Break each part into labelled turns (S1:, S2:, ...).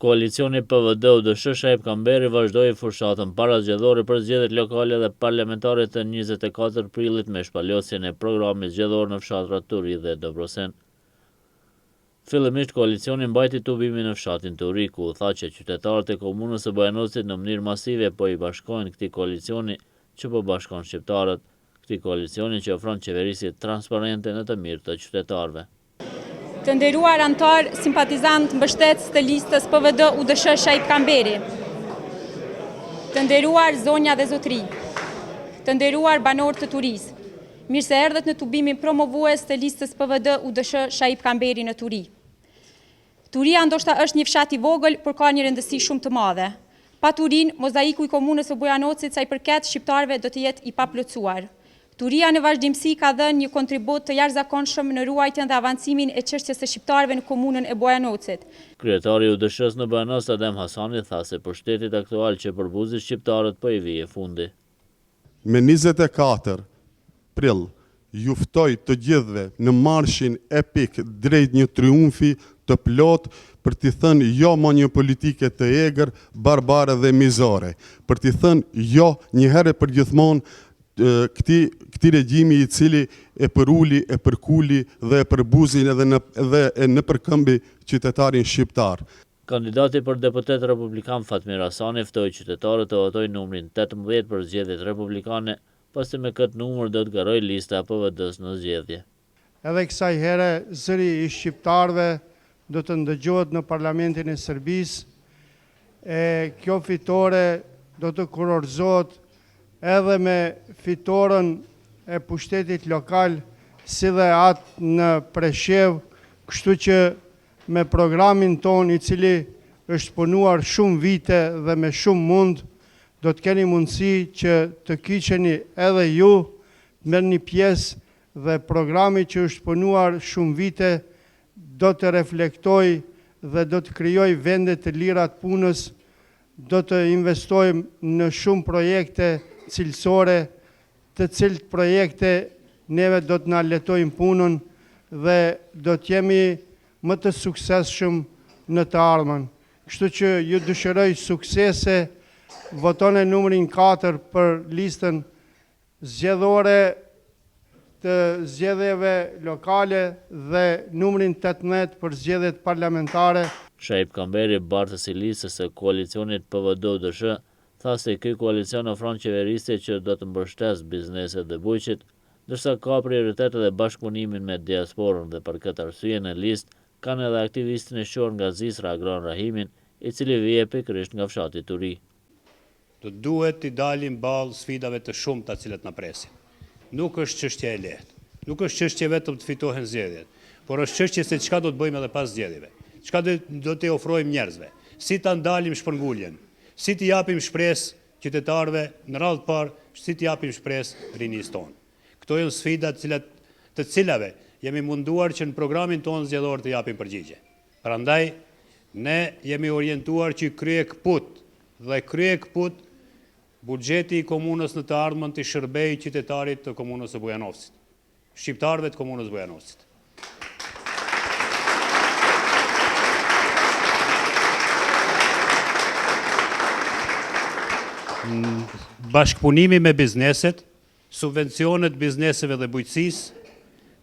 S1: Koalicioni PVD-UDSH Shajip Kamberi vazhdoi fushatën parazgjedhore për zgjedhjet lokale dhe parlamentare të 24 prillit me shpalosjen e programit zgjedhor në fshatrat Turi dhe Dobrosen. Fillimisht koalicioni mbajti tubimin në fshatin Turi, ku tha që qytetarët e komunës së Bojanosit në mënyrë masive po i bashkojnë këtij koalicioni që po bashkon shqiptarët, këtij koalicioni që ofron qeverisje transparente në të mirë të qytetarëve.
S2: Të nderuar antar simpatizant mbështetës të listës PVD-UDSH Shajip Kamberi, të nderuar zonja dhe zotri, të nderuar banor të Turisë, mirë se erdhët në tubimin promovues të listës PVD-UDSH Shajip Kamberi në Turi. Turia ndoshta është një fshat i vogël, por ka një rëndësi shumë të madhe. Pa Turin, mozaiku i komunës së Bujanocit sa i përket shqiptarëve do të jetë i paplotësuar. Turia në vazhdimsi ka dhënë një kontribut të jashtëzakonshëm në ruajtjen dhe avancimin e çështjes së shqiptarëve në komunën e Bujanocit.
S1: Kryetari i UDSH-s në Bujanos Adem Hasani tha se pushtetit aktual që përbuzi shqiptarët po i vije fundi.
S3: Me 24 prill ju ftoj të gjithëve në marshin epik drejt një triumfi të plot për t'i thënë jo më një politike të egër, barbare dhe mizore, për t'i thënë jo një herë për gjithmonë këti regjimi i cili e përuli, e përkuli dhe e përbuzin edhe në përkëmbi qytetarin shqiptar.
S1: Kandidati për deputet republikan Fatmir Hasani ftoi qytetarët të votojnë numrin 18 për zgjedhjet republikane, pasi me këtë numër do të garoj lista PVD-s në zgjedhje.
S4: Edhe kësaj here zëri i shqiptarëve do të ndëgjohet në parlamentin e Serbisë, kjo fitore do të kurorzohet edhe me fitoren e pushtetit lokal, si dhe atë në Preshev, kështu që me programin ton i cili është punuar shumë vite dhe me shumë mund, do të keni mundësi që të kyçeni edhe ju, merrni pjesë dhe programi që është punuar shumë vite do të reflektoj dhe do të krijoj vende të lira të punës, do të investojmë në shumë projekte cilësore, të cilët projekte neve do të na letojnë punën dhe do të jemi më të suksesshëm në të ardhmen. Kështu që ju dëshiroj suksese, votoni numrin 4 për listën zgjedhore të zgjedhjeve lokale dhe numrin 18 për zgjedhjet parlamentare.
S1: Shajip Kamberi, bartësi listës së koalicionit PVD-UDSH, tha se ky koalicion ofron qeverisje që do të mbështesë bizneset dhe bujqit, ndërsa ka prioritet edhe bashkëpunimin me diasporën dhe për këtë arsye në listë kanë edhe aktivistin e quajtur nga Zisra Agron Rahimin, i cili vije pikërisht nga fshati Turi.
S5: Do duhet të dalim ballë sfidave të shumta të cilat na presin. Nuk është çështje e lehtë, nuk është çështje vetëm të fitohen zgjedhjet, por është çështje se çka do të bëjmë edhe pas zgjedhjeve. Çka do të ofrojmë njerëzve, si ta ndalim shpërnguljen, si t'i japim shpresë qytetarëve në radhë të parë, si t'i japim shpresë rinisë tonë. Këto janë sfida të cilave jemi munduar që në programin tonë zgjedhor të japim përgjigje. Prandaj ne jemi orientuar që krye këput buxheti i komunës në të ardhmen të shërbejë qytetarit të komunës së Bujanovcit, shqiptarëve të komunës së Bujanovcit. Bashkëpunimi me bizneset, subvencionet bizneseve dhe bujqësisë,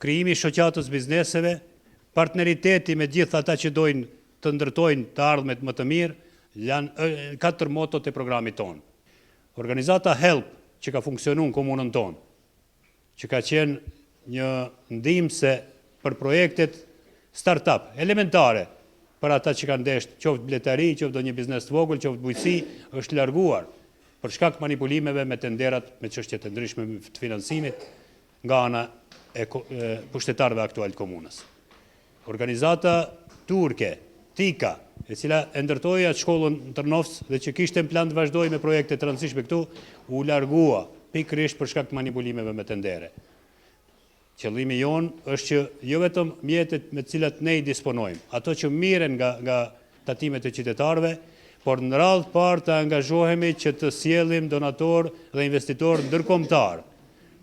S5: krijimi shoqatës bizneseve, partneriteti me gjithë ata që dojnë të ndërtojnë të ardhmet më të mirë, janë 4 motot e programit tonë. Organizata HELP që ka funksionu në komunën tonë, që ka qenë një ndihmëse për projektet start-up, elementare, për ata që kanë ndeshtë, qoftë biletari, qoftë do një biznes të vogël, qoftë bujqësi, është larguar për shkak manipulimeve me tenderat, me çështjet e ndryshme të financimit nga ana e pushtetarëve aktual të komunës. Organizata turke, TIKA, e cila e ndërtoi atë shkollën në Tërnovës dhe që kishte në plan të vazhdojë me projekte të rëndësishme këtu, u largua pikërisht për shkak të manipulimeve me tendere. Qëllimi jonë është që jo vetëm mjetet me të cilat ne i disponojmë, ato që mirren nga tatimet e qytetarëve, por në radhë të parë të angazhohemi që të sjellim donator dhe investitor ndërkombëtar.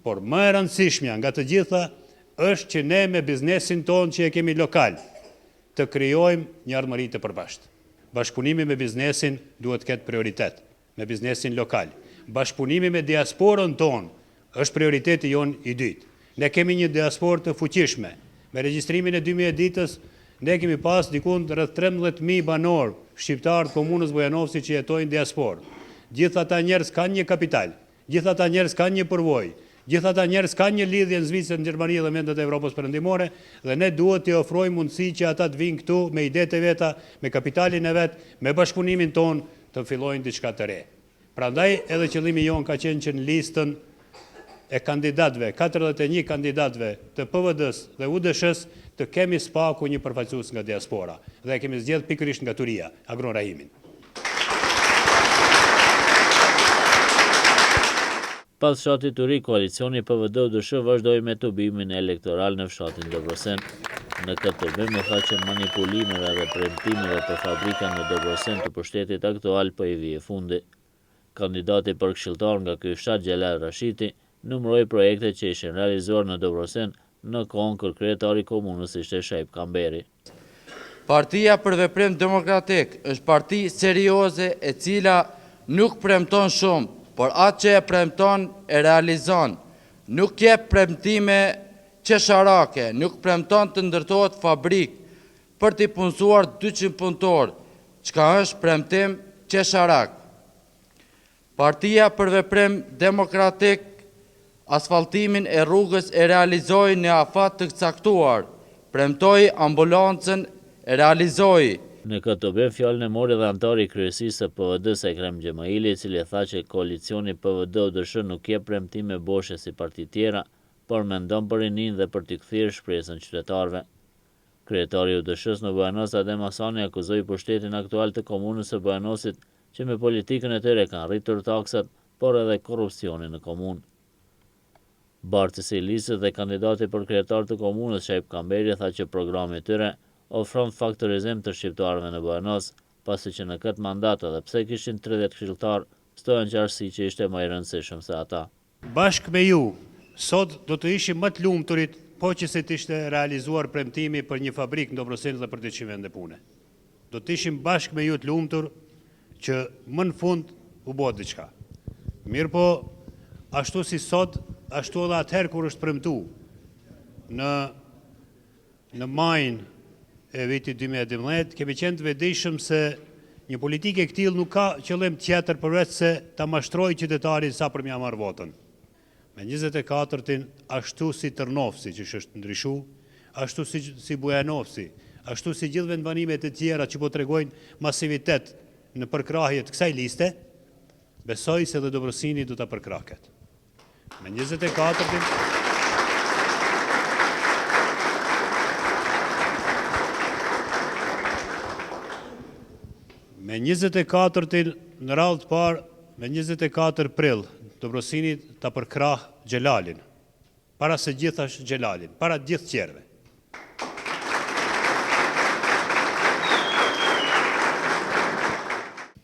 S5: Por më e rëndësishmja nga të gjitha është që ne me biznesin tonë që e kemi lokal të krijojmë një ardhmëri të përbashkët. bashkëpunimi me biznesin duhet ketë prioritet, me biznesin lokal. Bashkëpunimi me diasporën tonë është prioriteti jonë i dytë. Ne kemi një diasporë të fuqishme. Me regjistrimin e 2000 ditës, ne kemi pas dikun rreth 13.000 banor shqiptarë të komunës Bujanovci që jetojnë diasporë. Gjithë ata njerëz kanë një kapital, gjithë ata njerëz kanë një përvojë, gjithë ata njerëz kanë një lidhje në Zvicër, në Gjermani dhe vendet e Evropës Perëndimore, dhe ne duhet t'i ofrojmë mundësi që ata të vinë këtu me idetë e veta, me kapitalin e vet, me bashkëpunimin ton të fillojnë diçka të re. Prandaj edhe qëllimi jon ka qenë që në listën e kandidatëve, 41 kandidatëve të PVD-s dhe UDSH-s të kemi spaku një përfaqësues nga diaspora dhe e kemi zgjedhur pikërisht nga Turia, Agron Rahimin.
S1: Pas fshatit të ri, koalicioni PVD-UDSH vazhdoi me tubimin elektoral në fshatin Dobrosen. Në këtë tubim e tha që manipulimeve dhe premtimeve për fabrika në Dobrosen të pushtetit aktual po i vije fundi. Kandidati për këshilltar nga ky fshat Xhelal Rashiti numëroi projekte që ishin realizuar në Dobrosen në kohën kur kryetari i komunës ishte Shaip Kamberi.
S6: Partia për Veprim Demokratik është parti serioze e cila nuk premton shumë, por atë që e premton e realizon. Nuk jep premtime qesharake, nuk premton të ndërtohet fabrik për t'i punësuar 200 punëtor, çka është premtim qesharak. Partia për Veprim Demokratik asfaltimin e rrugës e realizoi në afat të caktuar, premtoi ambulancën e realizoi.
S1: Në këtë tubim fjalën e mori dhe antari i kryesisë së PVD-s Ekrem Xhemaili, i cili tha që koalicioni PVD-UDSH nuk jep premtime boshe si parti tjera, por mendon për rinin dhe për t'i kthyer shpresën qytetarëve. Kryetari i UDSH-s në Bujanos Adem Hasani akuzoi pushtetin aktual të komunës së Bujanosit që me politikën e tyre kanë rritur taksat, por edhe korrupsionin në komunë. Bartësi i listës dhe kandidati për kryetar të komunës Shaip Kamberi tha që programi i tyre ofron faktorizim të shqiptarëve në Bujanos, pasi që në këtë mandat edhe pse kishin 30 këshilltar, stohen qartësi që ishte më i rëndësishëm se ata.
S5: Bashkë me ju, sot do të ishim më të lumturit, po që se t'ishte realizuar premtimi për një fabrik në Dobrosen dhe për 200 vende pune. Do të ishim bashkë me ju të lumtur që më në fund u bë diçka. Mirë po, ashtu si sot, ashtu edhe atëherë kur është premtu në majin e vitit 2012, kemi qenë të vetëdijshëm se një politikë e këtill nuk ka qëllim tjetër përveç se ta mashtrojë qytetarin sa për mja marrë votën. Me 24-tin, ashtu si Tërnovsi që është ndryshu, ashtu si Bujanovci, ashtu si gjithë vendbanimet e tjera që po tregojnë masivitet në përkrahjet kësaj liste, besoj se dhe Dobrosini do ta përkrahet. Me 24-tin Me 24-tin në radhë të parë, me 24 prill, Dobrosini ta përkrah Xhelalin, para se gjithash Xhelalin, para gjithë tjerëve.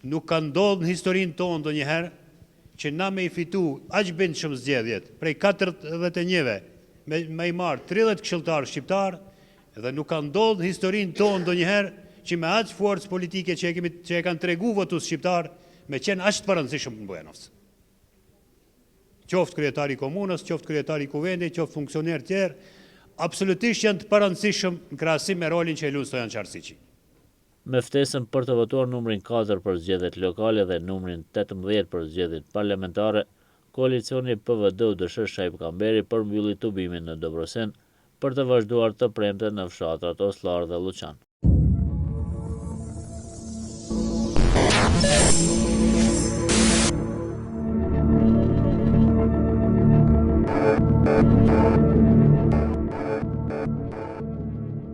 S5: Nuk ka ndodhur në historinë tonë ndonjëherë që na me i fitu aq bindshëm zgjedhjet, prej 41-ve, me i marë 30 këshilltarë shqiptar, dhe nuk ka ndodhur në historinë tonë ndonjëherë që me aq forcë politike që e kanë tregu votus shqiptar me qenë aq të parëndësishëm në Bujanovc. Qoftë kryetari i komunës, qoftë kryetari i kuvendit, qoftë funksioner tjerë, absolutisht janë të parëndësishëm në krahasim me rolin që e luan Stojan Çarsiçi.
S1: Me ftesën për të votuar numrin 4 për zgjedhjet lokale dhe numrin 18 për zgjedhjet parlamentare, koalicioni PVD-UDSH Shaip Kamberi përmbylli tubimin në Dobrosen për të vazhduar të premte në fshatrat Oslar dhe Luçan.